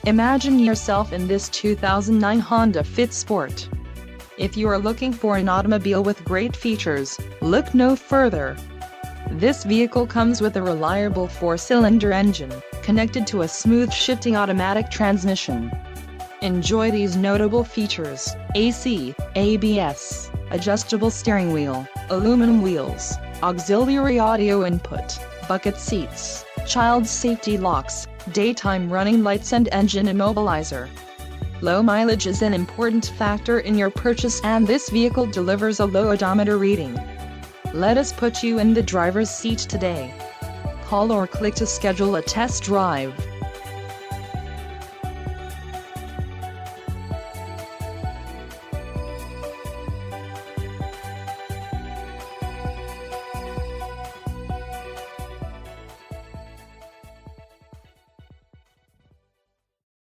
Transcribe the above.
Imagine yourself in this 2009 Honda Fit Sport. If you are looking for an automobile with great features, look no further. This vehicle comes with a reliable 4-cylinder engine, connected to a smooth shifting automatic transmission. Enjoy these notable features: AC, ABS, adjustable steering wheel, aluminum wheels, auxiliary audio input, bucket seats, child safety locks, daytime running lights and engine immobilizer. Low mileage is an important factor in your purchase, and this vehicle delivers a low odometer reading. Let us put you in the driver's seat today. Call or click to schedule a test drive.